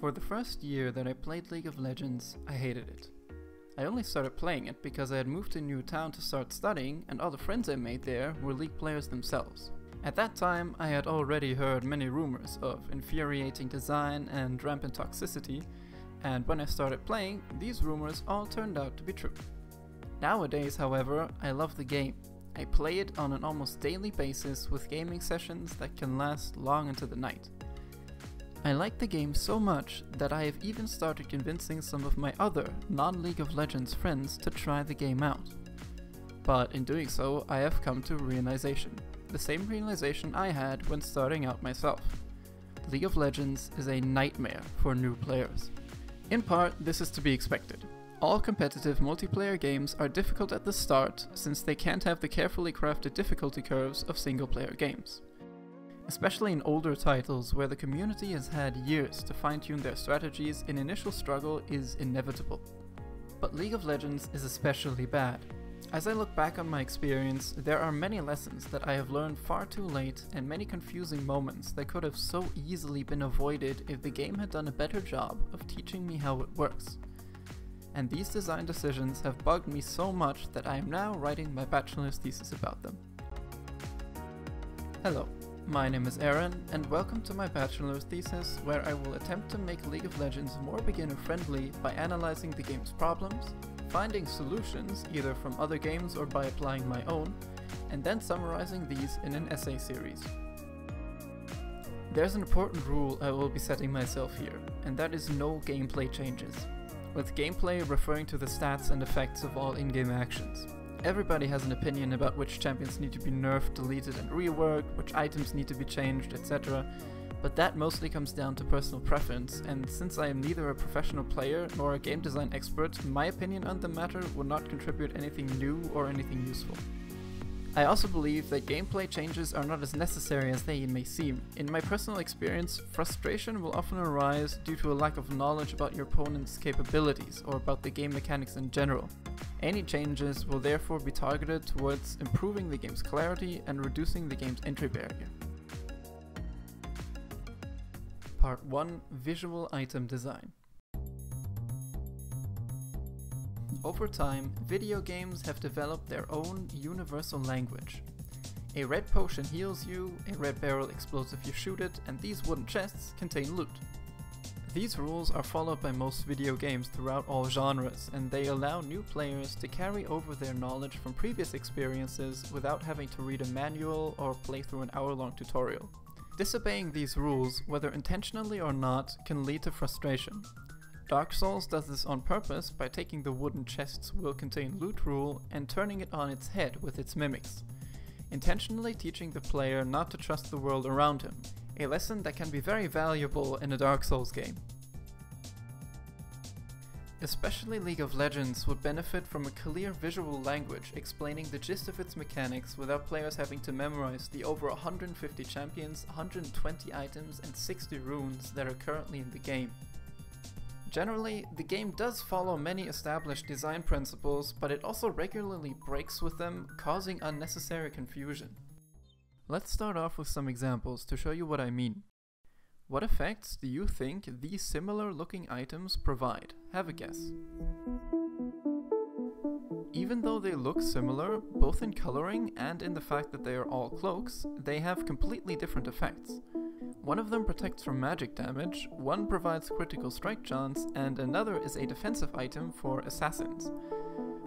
For the first year that I played League of Legends, I hated it. I only started playing it because I had moved to a new town to start studying, and all the friends I made there were League players themselves. At that time, I had already heard many rumors of infuriating design and rampant toxicity, and when I started playing, these rumors all turned out to be true. Nowadays, however, I love the game. I play it on an almost daily basis with gaming sessions that can last long into the night. I like the game so much that I have even started convincing some of my other non-League of Legends friends to try the game out. But in doing so, I have come to a realization. The same realization I had when starting out myself. League of Legends is a nightmare for new players. In part, this is to be expected. All competitive multiplayer games are difficult at the start since they can't have the carefully crafted difficulty curves of single-player games. Especially in older titles where the community has had years to fine-tune their strategies, an initial struggle is inevitable. But League of Legends is especially bad. As I look back on my experience, there are many lessons that I have learned far too late and many confusing moments that could have so easily been avoided if the game had done a better job of teaching me how it works. And these design decisions have bugged me so much that I am now writing my bachelor's thesis about them. Hello. My name is Aaron, and welcome to my bachelor's thesis, where I will attempt to make League of Legends more beginner-friendly by analyzing the game's problems, finding solutions either from other games or by applying my own, and then summarizing these in an essay series. There's an important rule I will be setting myself here, and that is no gameplay changes, with gameplay referring to the stats and effects of all in-game actions. Everybody has an opinion about which champions need to be nerfed, deleted and reworked, which items need to be changed, etc. But that mostly comes down to personal preference, and since I am neither a professional player nor a game design expert, my opinion on the matter will not contribute anything new or anything useful. I also believe that gameplay changes are not as necessary as they may seem. In my personal experience, frustration will often arise due to a lack of knowledge about your opponent's capabilities or about the game mechanics in general. Any changes will therefore be targeted towards improving the game's clarity and reducing the game's entry barrier. Part 1: Visual Item Design. Over time, video games have developed their own universal language. A red potion heals you, a red barrel explodes if you shoot it, and these wooden chests contain loot. These rules are followed by most video games throughout all genres, and they allow new players to carry over their knowledge from previous experiences without having to read a manual or play through an hour-long tutorial. Disobeying these rules, whether intentionally or not, can lead to frustration. Dark Souls does this on purpose by taking the wooden chests will contain loot rule and turning it on its head with its mimics, intentionally teaching the player not to trust the world around him, a lesson that can be very valuable in a Dark Souls game. Especially League of Legends would benefit from a clear visual language explaining the gist of its mechanics without players having to memorize the over 150 champions, 120 items and 60 runes that are currently in the game. Generally, the game does follow many established design principles, but it also regularly breaks with them, causing unnecessary confusion. Let's start off with some examples to show you what I mean. What effects do you think these similar looking items provide? Have a guess. Even though they look similar, both in coloring and in the fact that they are all cloaks, they have completely different effects. One of them protects from magic damage, one provides critical strike chance, and another is a defensive item for assassins.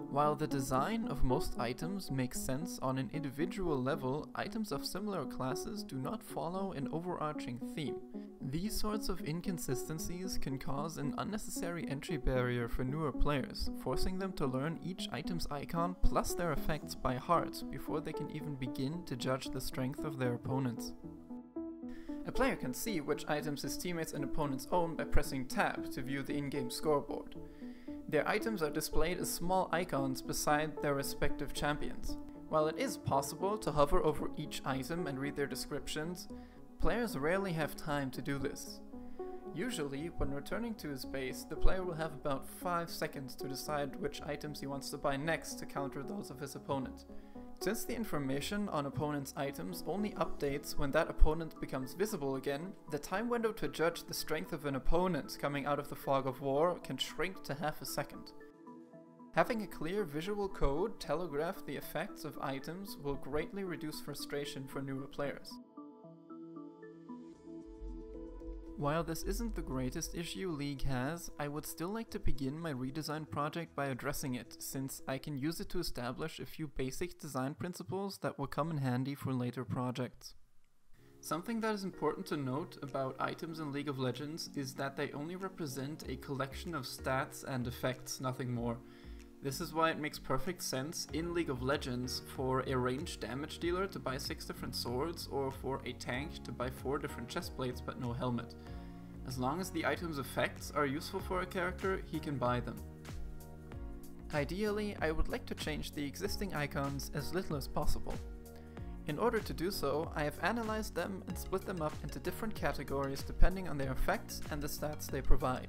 While the design of most items makes sense on an individual level, items of similar classes do not follow an overarching theme. These sorts of inconsistencies can cause an unnecessary entry barrier for newer players, forcing them to learn each item's icon plus their effects by heart before they can even begin to judge the strength of their opponents. A player can see which items his teammates and opponents own by pressing tab to view the in-game scoreboard. Their items are displayed as small icons beside their respective champions. While it is possible to hover over each item and read their descriptions, players rarely have time to do this. Usually, when returning to his base, the player will have about 5 seconds to decide which items he wants to buy next to counter those of his opponent. Since the information on opponent's items only updates when that opponent becomes visible again, the time window to judge the strength of an opponent coming out of the fog of war can shrink to half a second. Having a clear visual code telegraph the effects of items will greatly reduce frustration for newer players. While this isn't the greatest issue League has, I would still like to begin my redesign project by addressing it, since I can use it to establish a few basic design principles that will come in handy for later projects. Something that is important to note about items in League of Legends is that they only represent a collection of stats and effects, nothing more. This is why it makes perfect sense in League of Legends for a ranged damage dealer to buy 6 different swords, or for a tank to buy 4 different chestplates but no helmet. As long as the item's effects are useful for a character, he can buy them. Ideally, I would like to change the existing icons as little as possible. In order to do so, I have analyzed them and split them up into different categories depending on their effects and the stats they provide.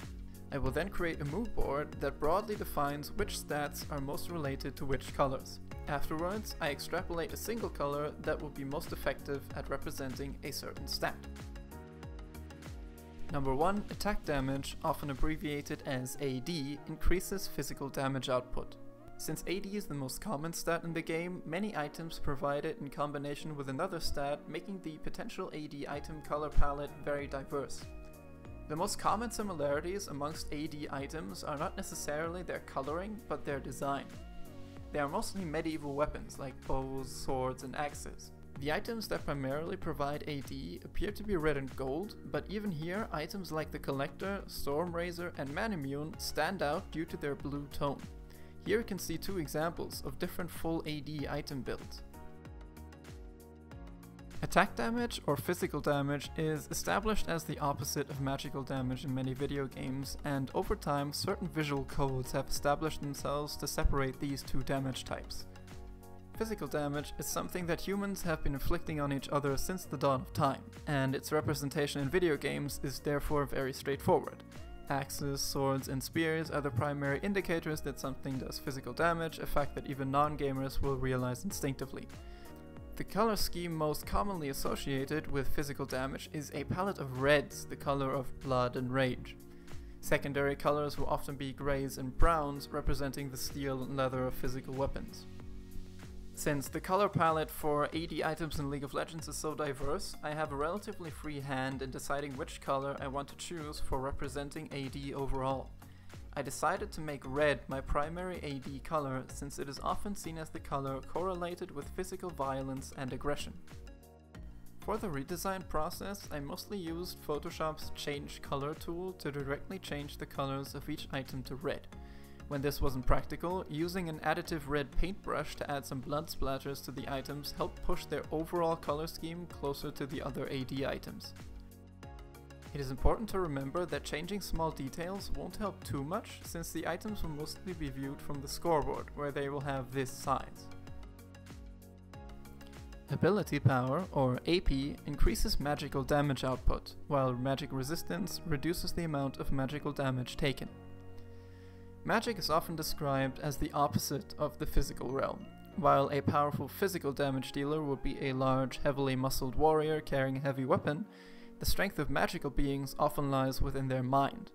I will then create a mood board that broadly defines which stats are most related to which colors. Afterwards, I extrapolate a single color that will be most effective at representing a certain stat. Number 1, attack damage, often abbreviated as AD, increases physical damage output. Since AD is the most common stat in the game, many items provide it in combination with another stat, making the potential AD item color palette very diverse. The most common similarities amongst AD items are not necessarily their coloring, but their design. They are mostly medieval weapons like bows, swords, and axes. The items that primarily provide AD appear to be red and gold, but even here items like the Collector, Stormrazor, and Manimune stand out due to their blue tone. Here you can see 2 examples of different full AD item builds. Attack damage, or physical damage, is established as the opposite of magical damage in many video games, and over time certain visual codes have established themselves to separate these 2 damage types. Physical damage is something that humans have been inflicting on each other since the dawn of time, and its representation in video games is therefore very straightforward. Axes, swords, and spears are the primary indicators that something does physical damage, a fact that even non-gamers will realize instinctively. The color scheme most commonly associated with physical damage is a palette of reds, the color of blood and rage. Secondary colors will often be greys and browns, representing the steel and leather of physical weapons. Since the color palette for AD items in League of Legends is so diverse, I have a relatively free hand in deciding which color I want to choose for representing AD overall. I decided to make red my primary AD color since it is often seen as the color correlated with physical violence and aggression. For the redesign process, I mostly used Photoshop's Change Color tool to directly change the colors of each item to red. When this wasn't practical, using an additive red paintbrush to add some blood splatters to the items helped push their overall color scheme closer to the other AD items. It is important to remember that changing small details won't help too much, since the items will mostly be viewed from the scoreboard, where they will have this size. Ability power, or AP, increases magical damage output, while magic resistance reduces the amount of magical damage taken. Magic is often described as the opposite of the physical realm. While a powerful physical damage dealer would be a large, heavily muscled warrior carrying a heavy weapon, the strength of magical beings often lies within their mind.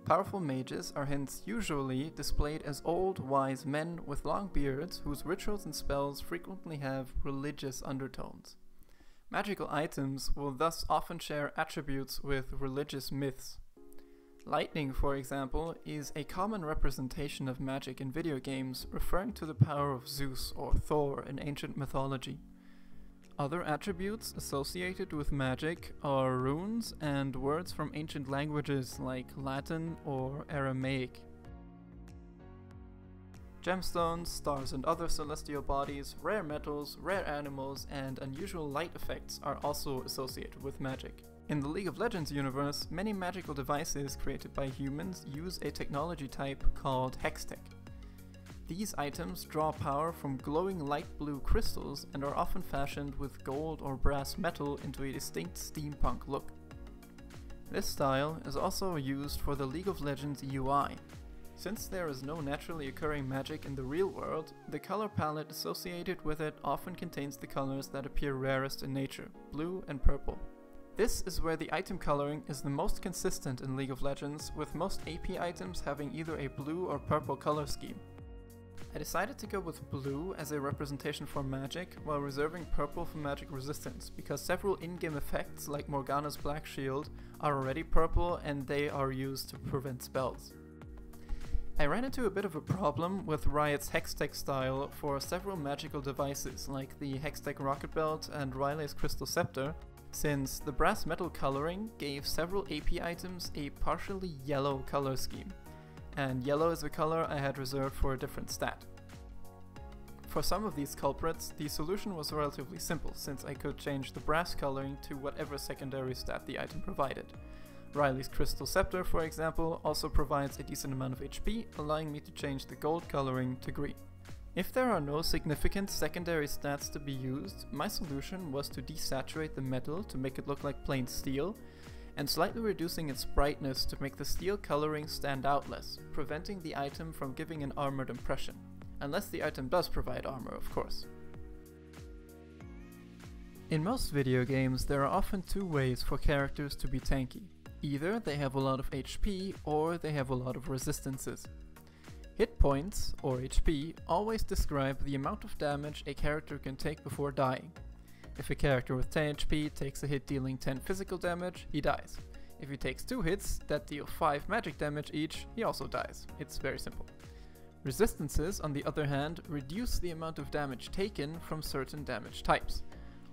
Powerful mages are hence usually displayed as old, wise men with long beards whose rituals and spells frequently have religious undertones. Magical items will thus often share attributes with religious myths. Lightning, for example, is a common representation of magic in video games, referring to the power of Zeus or Thor in ancient mythology. Other attributes associated with magic are runes and words from ancient languages like Latin or Aramaic. Gemstones, stars and other celestial bodies, rare metals, rare animals, and unusual light effects are also associated with magic. In the League of Legends universe, many magical devices created by humans use a technology type called Hextech. These items draw power from glowing light blue crystals and are often fashioned with gold or brass metal into a distinct steampunk look. This style is also used for the League of Legends UI. Since there is no naturally occurring magic in the real world, the color palette associated with it often contains the colors that appear rarest in nature, blue and purple. This is where the item coloring is the most consistent in League of Legends, with most AP items having either a blue or purple color scheme. I decided to go with blue as a representation for magic, while reserving purple for magic resistance, because several in-game effects like Morgana's Black Shield are already purple and they are used to prevent spells. I ran into a bit of a problem with Riot's Hextech style for several magical devices like the Hextech Rocket Belt and Riley's Crystal Scepter, since the brass metal coloring gave several AP items a partially yellow color scheme, and yellow is a color I had reserved for a different stat. For some of these culprits, the solution was relatively simple, since I could change the brass coloring to whatever secondary stat the item provided. Riley's Crystal Scepter, for example, also provides a decent amount of HP, allowing me to change the gold coloring to green. If there are no significant secondary stats to be used, my solution was to desaturate the metal to make it look like plain steel, and slightly reducing its brightness to make the steel coloring stand out less, preventing the item from giving an armored impression. Unless the item does provide armor, of course. In most video games, there are often two ways for characters to be tanky. Either they have a lot of HP, or they have a lot of resistances. Hit points, or HP, always describe the amount of damage a character can take before dying. If a character with 10 HP takes a hit dealing 10 physical damage, he dies. If he takes 2 hits that deal 5 magic damage each, he also dies. It's very simple. Resistances, on the other hand, reduce the amount of damage taken from certain damage types.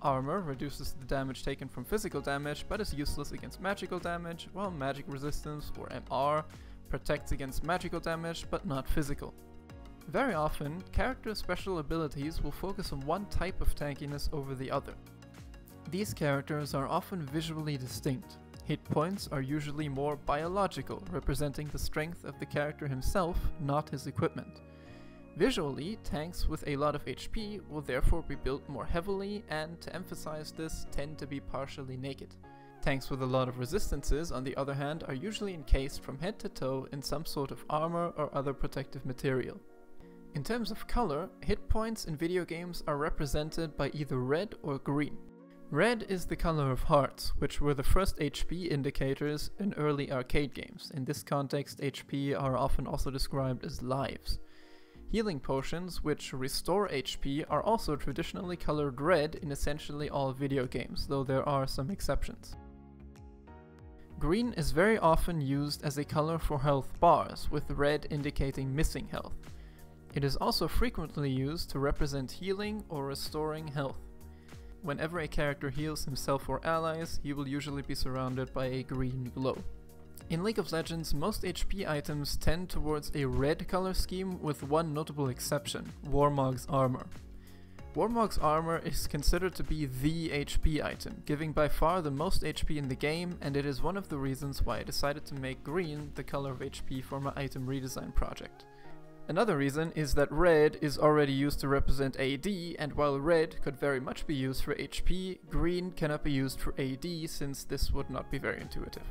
Armor reduces the damage taken from physical damage, but is useless against magical damage, while magic resistance, or MR, protects against magical damage, but not physical. Very often, character special abilities will focus on one type of tankiness over the other. These characters are often visually distinct. Hit points are usually more biological, representing the strength of the character himself, not his equipment. Visually, tanks with a lot of HP will therefore be built more heavily and, to emphasize this, tend to be partially naked. Tanks with a lot of resistances, on the other hand, are usually encased from head to toe in some sort of armor or other protective material. In terms of color, hit points in video games are represented by either red or green. Red is the color of hearts, which were the first HP indicators in early arcade games. In this context, HP are often also described as lives. Healing potions, which restore HP, are also traditionally colored red in essentially all video games, though there are some exceptions. Green is very often used as a color for health bars, with red indicating missing health. It is also frequently used to represent healing or restoring health. Whenever a character heals himself or allies, he will usually be surrounded by a green glow. In League of Legends, most HP items tend towards a red color scheme, with one notable exception, Warmog's armor. Warmog's armor is considered to be the HP item, giving by far the most HP in the game, and it is one of the reasons why I decided to make green the color of HP for my item redesign project. Another reason is that red is already used to represent AD, and while red could very much be used for HP, green cannot be used for AD since this would not be very intuitive.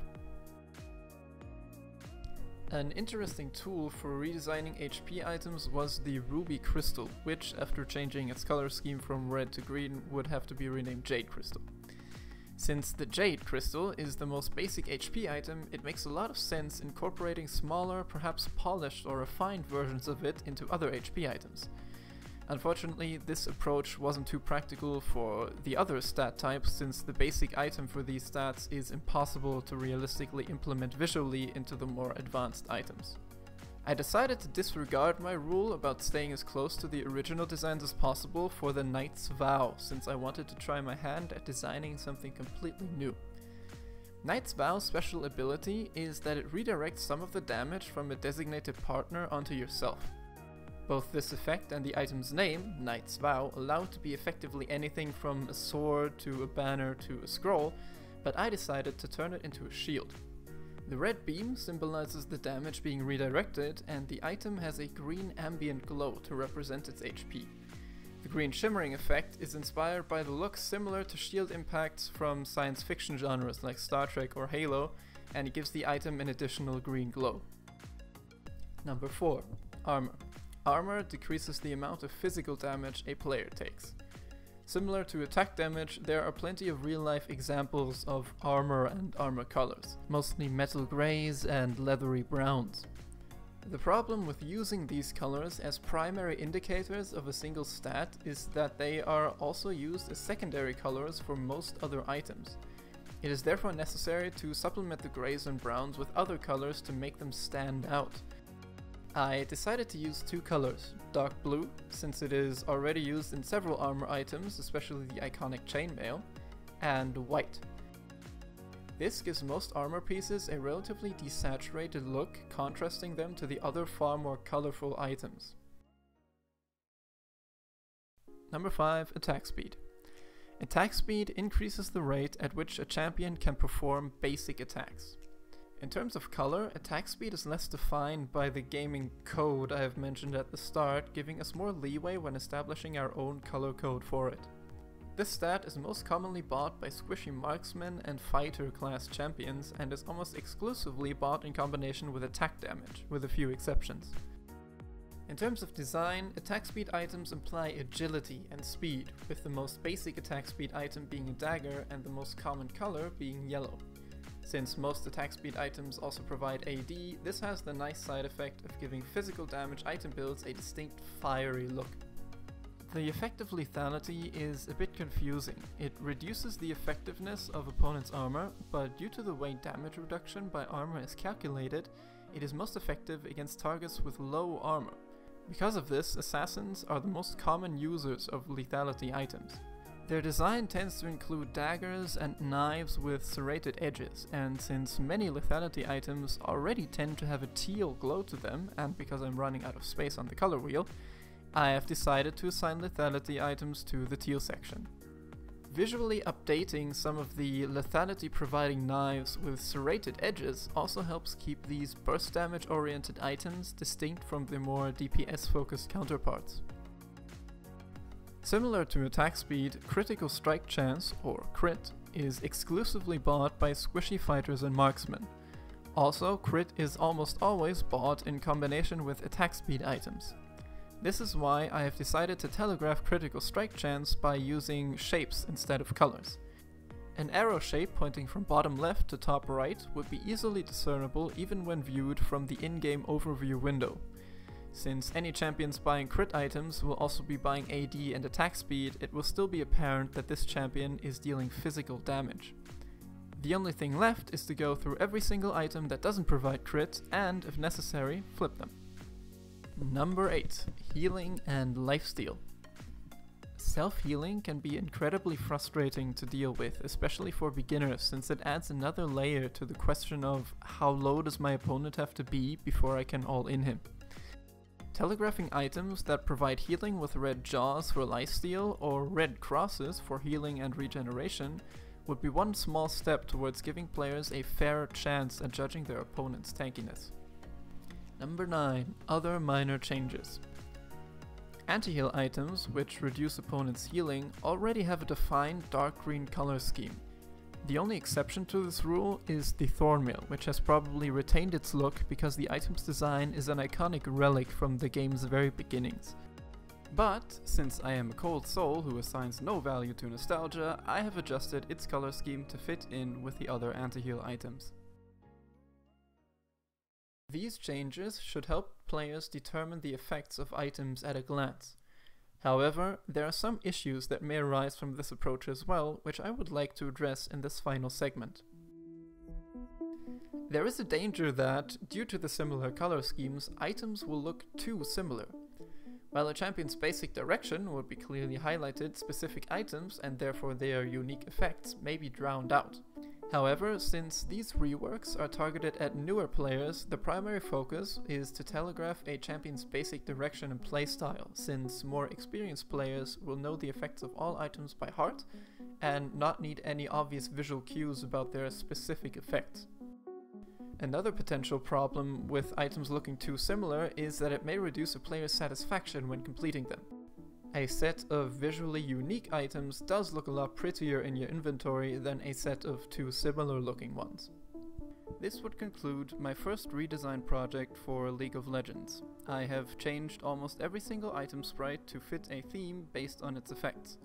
An interesting tool for redesigning HP items was the Ruby Crystal, which, after changing its color scheme from red to green, would have to be renamed Jade Crystal. Since the Jade Crystal is the most basic HP item, it makes a lot of sense incorporating smaller, perhaps polished or refined versions of it into other HP items. Unfortunately, this approach wasn't too practical for the other stat types, since the basic item for these stats is impossible to realistically implement visually into the more advanced items. I decided to disregard my rule about staying as close to the original designs as possible for the Knight's Vow, since I wanted to try my hand at designing something completely new. Knight's Vow's special ability is that it redirects some of the damage from a designated partner onto yourself. Both this effect and the item's name, Knight's Vow, allow it to be effectively anything from a sword to a banner to a scroll, but I decided to turn it into a shield. The red beam symbolizes the damage being redirected, and the item has a green ambient glow to represent its HP. The green shimmering effect is inspired by the look similar to shield impacts from science fiction genres like Star Trek or Halo, and it gives the item an additional green glow. Number 4. Armor. Armor decreases the amount of physical damage a player takes. Similar to attack damage, there are plenty of real-life examples of armor and armor colors, mostly metal grays and leathery browns. The problem with using these colors as primary indicators of a single stat is that they are also used as secondary colors for most other items. It is therefore necessary to supplement the grays and browns with other colors to make them stand out. I decided to use 2 colors, dark blue, since it is already used in several armor items, especially the iconic chainmail, and white. This gives most armor pieces a relatively desaturated look, contrasting them to the other far more colorful items. Number 5. Attack speed. Attack speed increases the rate at which a champion can perform basic attacks. In terms of color, attack speed is less defined by the gaming code I have mentioned at the start, giving us more leeway when establishing our own color code for it. This stat is most commonly bought by squishy marksmen and fighter class champions and is almost exclusively bought in combination with attack damage, with a few exceptions. In terms of design, attack speed items imply agility and speed, with the most basic attack speed item being a dagger and the most common color being yellow. Since most attack speed items also provide AD, this has the nice side effect of giving physical damage item builds a distinct fiery look. The effect of lethality is a bit confusing. It reduces the effectiveness of opponent's armor, but due to the way damage reduction by armor is calculated, it is most effective against targets with low armor. Because of this, assassins are the most common users of lethality items. Their design tends to include daggers and knives with serrated edges, and since many lethality items already tend to have a teal glow to them, and because I'm running out of space on the color wheel, I have decided to assign lethality items to the teal section. Visually updating some of the lethality providing knives with serrated edges also helps keep these burst damage oriented items distinct from the more DPS focused counterparts. Similar to attack speed, critical strike chance, or crit, is exclusively bought by squishy fighters and marksmen. Also, crit is almost always bought in combination with attack speed items. This is why I have decided to telegraph critical strike chance by using shapes instead of colors. An arrow shape pointing from bottom left to top right would be easily discernible even when viewed from the in-game overview window. Since any champions buying crit items will also be buying AD and attack speed, it will still be apparent that this champion is dealing physical damage. The only thing left is to go through every single item that doesn't provide crit and, if necessary, flip them. Number 8. Healing and Lifesteal. Self-healing can be incredibly frustrating to deal with, especially for beginners, since it adds another layer to the question of how low does my opponent have to be before I can all-in him. Telegraphing items that provide healing with red jaws for lifesteal or red crosses for healing and regeneration would be one small step towards giving players a fairer chance at judging their opponent's tankiness. Number 9. Other minor changes. Anti-heal items, which reduce opponent's healing, already have a defined dark green color scheme. The only exception to this rule is the Thornmail, which has probably retained its look because the item's design is an iconic relic from the game's very beginnings. But, since I am a cold soul who assigns no value to nostalgia, I have adjusted its color scheme to fit in with the other anti-heal items. These changes should help players determine the effects of items at a glance. However, there are some issues that may arise from this approach as well, which I would like to address in this final segment. There is a danger that, due to the similar color schemes, items will look too similar. While a champion's basic direction would be clearly highlighted, specific items, and therefore their unique effects, may be drowned out. However, since these reworks are targeted at newer players, the primary focus is to telegraph a champion's basic direction and playstyle, since more experienced players will know the effects of all items by heart and not need any obvious visual cues about their specific effects. Another potential problem with items looking too similar is that it may reduce a player's satisfaction when completing them. A set of visually unique items does look a lot prettier in your inventory than a set of too similar looking ones. This would conclude my first redesign project for League of Legends. I have changed almost every single item sprite to fit a theme based on its effects.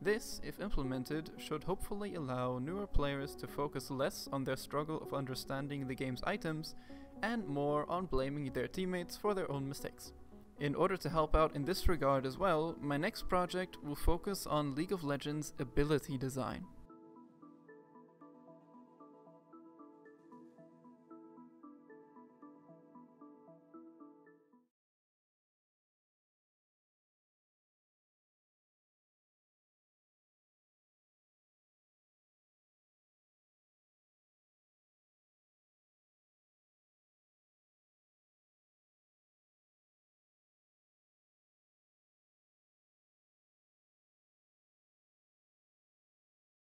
This, if implemented, should hopefully allow newer players to focus less on their struggle of understanding the game's items and more on blaming their teammates for their own mistakes. In order to help out in this regard as well, my next project will focus on League of Legends ability design.